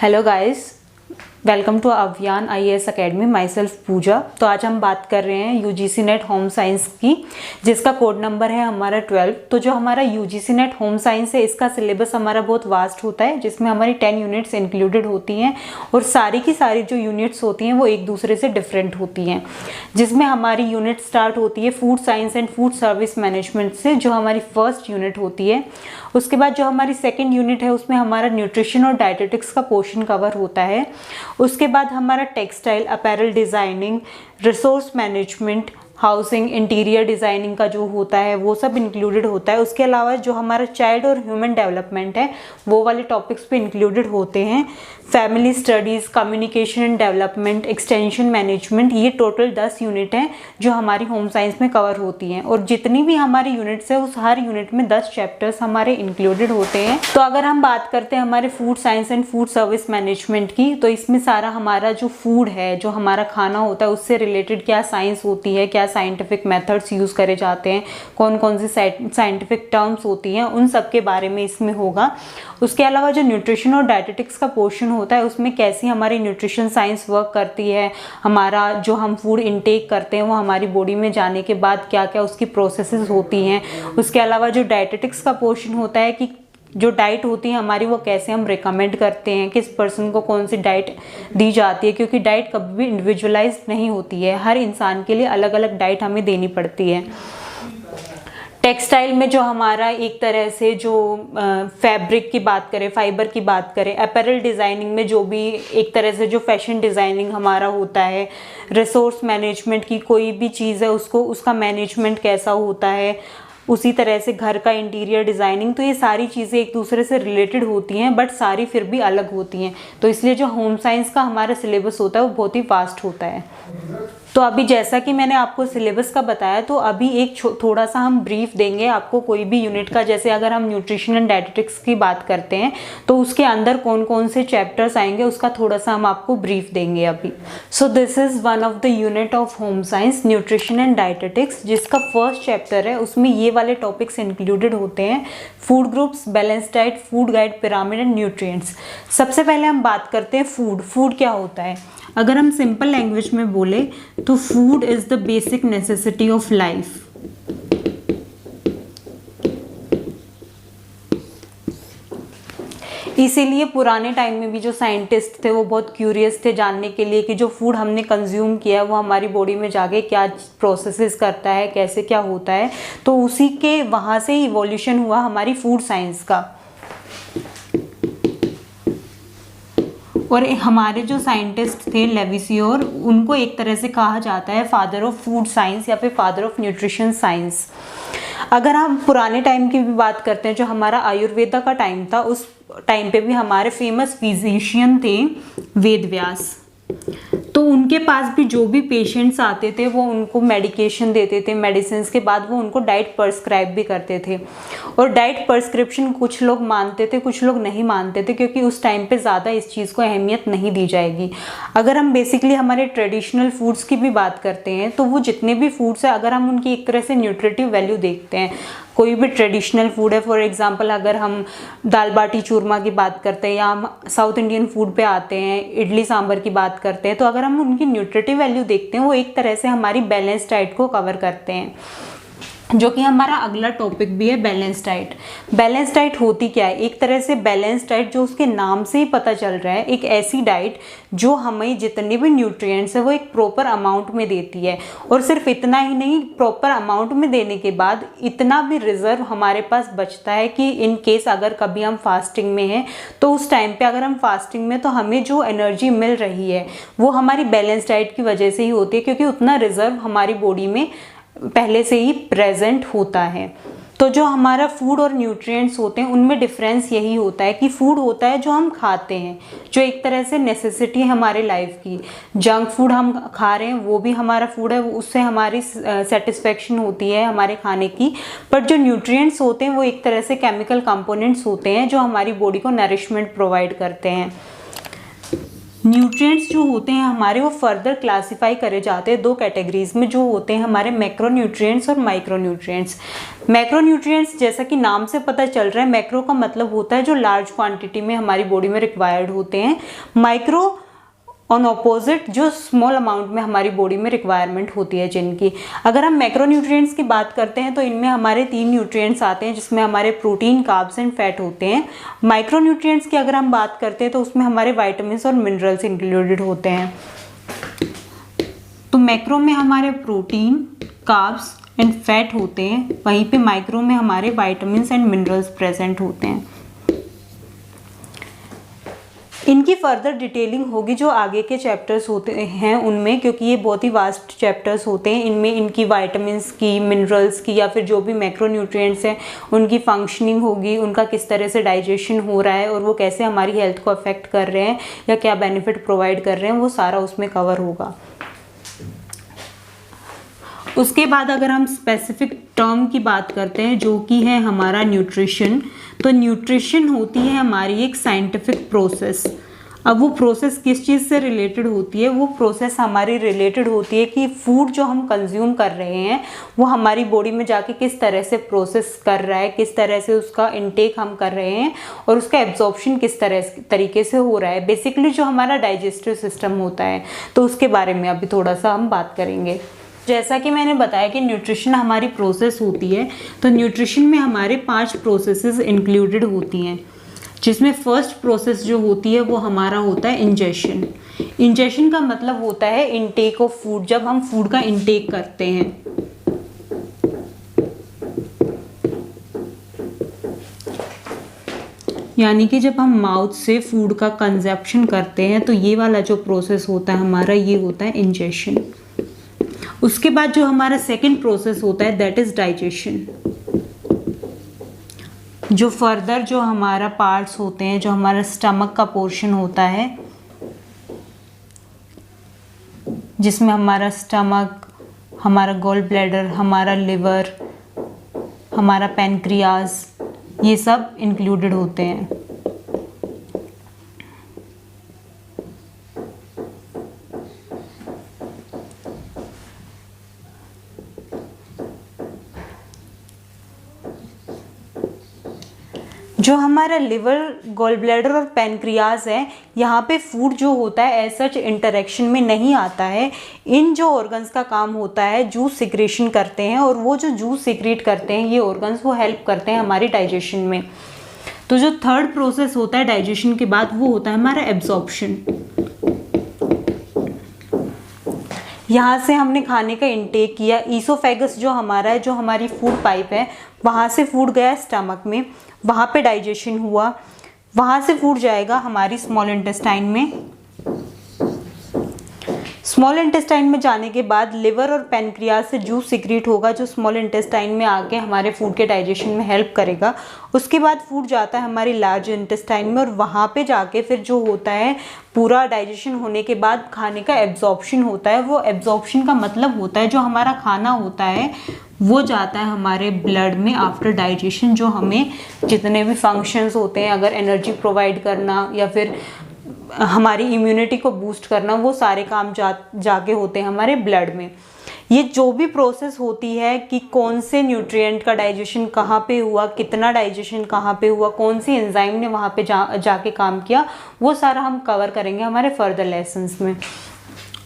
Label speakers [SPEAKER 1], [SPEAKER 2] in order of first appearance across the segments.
[SPEAKER 1] Hello guys, welcome to अभियान IAS academy. My self पूजा। तो आज हम बात कर रहे हैं UGC नेट होम साइंस की, जिसका कोड नंबर है हमारा 12। तो जो हमारा UGC नेट होम साइंस है, इसका सिलेबस हमारा बहुत वास्ट होता है, जिसमें हमारी 10 यूनिट्स इंक्लूडेड होती हैं और सारी की सारी जो यूनिट्स होती हैं वो एक दूसरे से डिफरेंट होती हैं। जिसमें हमारी यूनिट स्टार्ट होती है food science and food service management से, जो हमारी फर्स्ट यूनिट होती है। उसके बाद जो हमारी सेकेंड यूनिट है उसमें हमारा न्यूट्रिशन और डाइटेटिक्स का पोर्शन कवर होता है। उसके बाद हमारा textile apparel designing, resource management, housing, interior designing का जो होता है वो सब इंक्लूडेड होता है। उसके अलावा जो हमारा चाइल्ड और ह्यूमन डेवलपमेंट है वो वाले टॉपिक्स पे इंक्लूडेड होते हैं। Family studies, communication and development, extension management, ये टोटल 10 यूनिट हैं जो हमारी होम साइंस में कवर होती हैं। और जितनी भी हमारी यूनिट्स है उस हर यूनिट में 10 चैप्टर्स हमारे इंक्लूडेड होते हैं। तो अगर हम बात करते हैं हमारे food science and food service management की, तो इसमें सारा हमारा जो फूड है, जो हमारा खाना होता है, उससे रिलेटेड क्या साइंस होती है, क्या साइंटिफिक मेथड्स यूज़ करे जाते हैं, कौन कौन सी साइंटिफिक टर्म्स होती हैं, उन सब के बारे में इसमें होगा। उसके अलावा जो न्यूट्रिशन और डाइटेटिक्स का पोर्शन होता है उसमें कैसी हमारी न्यूट्रिशन साइंस वर्क करती है, हमारा जो हम फूड इनटेक करते हैं वो हमारी बॉडी में जाने के बाद क्या क्या उसकी प्रोसेसेस होती हैं। उसके अलावा जो डाइटेटिक्स का पोर्शन होता है कि जो डाइट होती है हमारी वो कैसे हम रिकमेंड करते हैं, किस पर्सन को कौन सी डाइट दी जाती है, क्योंकि डाइट कभी भी इंडिविजुअलाइज नहीं होती है, हर इंसान के लिए अलग अलग डाइट हमें देनी पड़ती है। टेक्सटाइल में जो हमारा एक तरह से जो फैब्रिक की बात करें, फाइबर की बात करें, अपैरल डिज़ाइनिंग में जो भी एक तरह से जो फैशन डिज़ाइनिंग हमारा होता है, रिसोर्स मैनेजमेंट की कोई भी चीज़ है उसको उसका मैनेजमेंट कैसा होता है, उसी तरह से घर का इंटीरियर डिज़ाइनिंग, तो ये सारी चीज़ें एक दूसरे से रिलेटेड होती हैं बट सारी फिर भी अलग होती हैं। तो इसलिए जो होम साइंस का हमारा सिलेबस होता है वो बहुत ही वास्ट होता है। तो अभी जैसा कि मैंने आपको सिलेबस का बताया, तो अभी एक थोड़ा सा हम ब्रीफ देंगे आपको कोई भी यूनिट का। जैसे अगर हम न्यूट्रिशन एंड डाइटेटिक्स की बात करते हैं तो उसके अंदर कौन कौन से चैप्टर्स आएंगे उसका थोड़ा सा हम आपको ब्रीफ देंगे अभी। So this is one of the unit of home science, nutrition and dietetics, जिसका फर्स्ट चैप्टर है। उसमें ये वाले टॉपिक्स इंक्लूडेड होते हैं: food groups, balance diet, food guide, pyramid and nutrients. सबसे पहले हम बात करते हैं फूड। फूड क्या होता है? अगर हम सिंपल लैंग्वेज में बोले तो food is the basic necessity of life. इसीलिए पुराने टाइम में भी जो साइंटिस्ट थे वो बहुत क्यूरियस थे जानने के लिए कि जो फूड हमने कंज्यूम किया है वो हमारी बॉडी में जाके क्या प्रोसेसेस करता है, कैसे क्या होता है। तो उसी के वहाँ से ही इवोल्यूशन हुआ हमारी फूड साइंस का। और हमारे जो साइंटिस्ट थे लेविसियोर, उनको एक तरह से कहा जाता है फादर ऑफ फूड साइंस या फिर फादर ऑफ न्यूट्रिशन साइंस। अगर हम पुराने टाइम की भी बात करते हैं, जो हमारा आयुर्वेदा का टाइम था, उस टाइम पे भी हमारे फेमस फिजिशियन थे वेद व्यास। तो उनके पास भी जो भी पेशेंट्स आते थे वो उनको मेडिकेशन देते थे, मेडिसिन के बाद वो उनको डाइट प्रिस्क्राइब भी करते थे। और डाइट प्रिस्क्रिप्शन कुछ लोग मानते थे, कुछ लोग नहीं मानते थे, क्योंकि उस टाइम पे ज़्यादा इस चीज़ को अहमियत नहीं दी जाएगी। अगर हम बेसिकली हमारे ट्रेडिशनल फूड्स की भी बात करते हैं तो वो जितने भी फूड्स हैं, अगर हम उनकी एक तरह से न्यूट्रिटिव वैल्यू देखते हैं, कोई भी ट्रेडिशनल फूड है, फॉर एग्जांपल अगर हम दाल बाटी चूरमा की बात करते हैं या हम साउथ इंडियन फूड पे आते हैं, इडली सांभर की बात करते हैं, तो अगर हम उनकी न्यूट्रिटिव वैल्यू देखते हैं वो एक तरह से हमारी बैलेंस डाइट को कवर करते हैं, जो कि हमारा अगला टॉपिक भी है बैलेंस डाइट। बैलेंस डाइट होती क्या है? एक तरह से बैलेंस डाइट, जो उसके नाम से ही पता चल रहा है, एक ऐसी डाइट जो हमें जितने भी न्यूट्रिएंट्स है वो एक प्रॉपर अमाउंट में देती है। और सिर्फ इतना ही नहीं, प्रॉपर अमाउंट में देने के बाद इतना भी रिजर्व हमारे पास बचता है कि इन केस अगर कभी हम फास्टिंग में हैं तो उस टाइम पे अगर हम फास्टिंग में तो हमें जो एनर्जी मिल रही है वो हमारी बैलेंस डाइट की वजह से ही होती है, क्योंकि उतना रिजर्व हमारी बॉडी में पहले से ही प्रेजेंट होता है। तो जो हमारा फूड और न्यूट्रिएंट्स होते हैं उनमें डिफरेंस यही होता है कि फूड होता है जो हम खाते हैं, जो एक तरह से नेसेसिटी है हमारे लाइफ की। जंक फूड हम खा रहे हैं वो भी हमारा फूड है, उससे हमारी सेटिस्फेक्शन होती है हमारे खाने की। बट जो न्यूट्रिएंट्स होते हैं वो एक तरह से केमिकल कंपोनेंट्स होते हैं जो हमारी बॉडी को नरिशमेंट प्रोवाइड करते हैं। न्यूट्रिएंट्स जो होते हैं हमारे वो फर्दर क्लासिफाई करे जाते हैं दो कैटेगरीज में, जो होते हैं हमारे मैक्रो न्यूट्रिएंट्स और माइक्रो न्यूट्रिएंट्स। मैक्रो न्यूट्रिएंट्स जैसा कि नाम से पता चल रहा है, मैक्रो का मतलब होता है जो लार्ज क्वांटिटी में हमारी बॉडी में रिक्वायर्ड होते हैं, माइक्रो ऑन ऑपोजिट जो स्मॉल अमाउंट में हमारी बॉडी में रिक्वायरमेंट होती है जिनकी। अगर हम मैक्रो न्यूट्रिएंट्स की बात करते हैं तो इनमें हमारे 3 न्यूट्रिएंट्स आते हैं जिसमें हमारे प्रोटीन, कार्ब्स एंड फैट होते हैं। माइक्रो न्यूट्रिएंट्स की अगर हम बात करते हैं तो उसमें हमारे वाइटामिन्स और मिनरल्स इंक्लूडेड होते हैं। तो मैक्रो में हमारे प्रोटीन, कार्ब्स एंड फैट होते हैं, वहीं पे माइक्रो में हमारे वाइटामिन्स एंड मिनरल्स प्रेजेंट होते हैं। इनकी फर्दर डिटेलिंग होगी जो आगे के चैप्टर्स होते हैं उनमें, क्योंकि ये बहुत ही वास्ट चैप्टर्स होते हैं। इनमें इनकी वाइटामिन्स की, मिनरल्स की या फिर जो भी मैक्रो न्यूट्रिएंट्स हैं उनकी फंक्शनिंग होगी, उनका किस तरह से डाइजेशन हो रहा है और वो कैसे हमारी हेल्थ को अफेक्ट कर रहे हैं या क्या बेनिफिट प्रोवाइड कर रहे हैं, वो सारा उसमें कवर होगा। उसके बाद अगर हम स्पेसिफिक टर्म की बात करते हैं जो कि है हमारा न्यूट्रिशन, तो न्यूट्रिशन होती है हमारी एक साइंटिफिक प्रोसेस। अब वो प्रोसेस किस चीज़ से रिलेटेड होती है? वो प्रोसेस हमारी रिलेटेड होती है कि फूड जो हम कंज्यूम कर रहे हैं वो हमारी बॉडी में जाके किस तरह से प्रोसेस कर रहा है, किस तरह से उसका इनटेक हम कर रहे हैं और उसका एब्जॉर्प्शन किस तरीके से हो रहा है। बेसिकली जो हमारा डाइजेस्टिव सिस्टम होता है, तो उसके बारे में अभी थोड़ा सा हम बात करेंगे। जैसा कि मैंने बताया कि न्यूट्रिशन हमारी प्रोसेस होती है, तो न्यूट्रिशन में हमारे 5 प्रोसेसेस इंक्लूडेड होती हैं, जिसमें फर्स्ट प्रोसेस जो होती है वो हमारा होता है इंजेशन। इंजेशन का मतलब होता है इनटेक ऑफ फूड, जब हम फूड का इनटेक करते हैं। यानी कि जब हम माउथ से फूड का कंजप्शन करते हैं तो ये वाला जो प्रोसेस होता है हमारा, ये होता है इंजेशन। उसके बाद जो हमारा सेकंड प्रोसेस होता है दैट इज डाइजेशन। जो फर्दर जो हमारा पार्ट्स होते हैं, जो हमारा स्टमक का पोर्शन होता है, जिसमें हमारा स्टमक, हमारा गॉल ब्लैडर, हमारा लिवर, हमारा पैनक्रियाज, ये सब इंक्लूडेड होते हैं। जो हमारा लिवर, गॉल ब्लैडर और पैनक्रियाज है, यहाँ पे फूड जो होता है एज सच इंटरेक्शन में नहीं आता है। इन जो ऑर्गन्स का काम होता है जूस सिक्रेशन करते हैं, और वो जो जूस सिक्रेट करते हैं ये ऑर्गन्स, वो हेल्प करते हैं हमारी डाइजेशन में। तो जो थर्ड प्रोसेस होता है डाइजेशन के बाद वो होता है हमारा एब्जॉर्प्शन। यहाँ से हमने खाने का इंटेक किया, ईसोफेगस जो हमारा है, जो हमारी फूड पाइप है, वहाँ से फूड गया स्टमक में, वहाँ पे डाइजेशन हुआ, वहाँ से फूड जाएगा हमारी स्मॉल इंटेस्टाइन में। स्मॉल इंटेस्टाइन में जाने के बाद लिवर और पैनक्रियाज से जूस सिक्रीट होगा जो स्मॉल इंटेस्टाइन में आके हमारे फूड के डाइजेशन में हेल्प करेगा। उसके बाद फूड जाता है हमारी लार्ज इंटेस्टाइन में, और वहाँ पे जाके फिर जो होता है पूरा डाइजेशन होने के बाद खाने का एब्जॉर्प्शन होता है। वो एब्जॉर्प्शन का मतलब होता है जो हमारा खाना होता है वो जाता है हमारे ब्लड में आफ्टर डाइजेशन। जो हमें जितने भी फंक्शंस होते हैं, अगर एनर्जी प्रोवाइड करना या फिर हमारी इम्यूनिटी को बूस्ट करना, वो सारे काम जाके होते हैं हमारे ब्लड में। ये जो भी प्रोसेस होती है कि कौन से न्यूट्रिएंट का डाइजेशन कहाँ पे हुआ, कितना डाइजेशन कहाँ पे हुआ, कौन सी एंजाइम ने वहाँ पे जाके काम किया, वो सारा हम कवर करेंगे हमारे फर्दर लेसन्स में।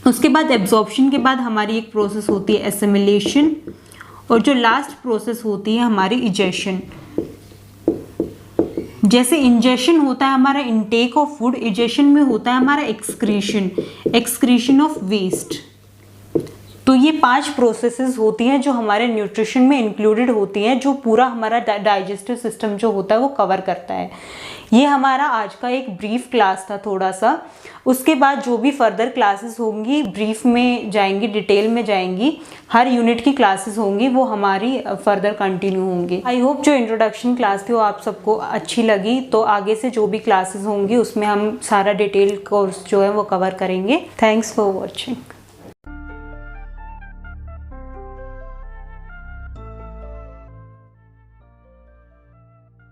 [SPEAKER 1] उसके बाद एब्जॉर्प्शन के बाद हमारी एक प्रोसेस होती है एसिमिलेशन, और जो लास्ट प्रोसेस होती है हमारी इजेशन। जैसे इंजेशन होता है हमारा इनटेक ऑफ फूड, इजेशन में होता है हमारा एक्सक्रीशन ऑफ वेस्ट। तो ये 5 प्रोसेसेस होती हैं जो हमारे न्यूट्रिशन में इंक्लूडेड होती हैं, जो पूरा हमारा डाइजेस्टिव सिस्टम जो होता है वो कवर करता है। ये हमारा आज का एक ब्रीफ क्लास था थोड़ा सा। उसके बाद जो भी फर्दर क्लासेस होंगी ब्रीफ में जाएंगी, डिटेल में जाएंगी, हर यूनिट की क्लासेस होंगी वो हमारी फर्दर कंटिन्यू होंगी। आई होप जो इंट्रोडक्शन क्लास थी वो आप सबको अच्छी लगी। तो आगे से जो भी क्लासेस होंगी उसमें हम सारा डिटेल कोर्स जो है वो कवर करेंगे। Thanks for watching.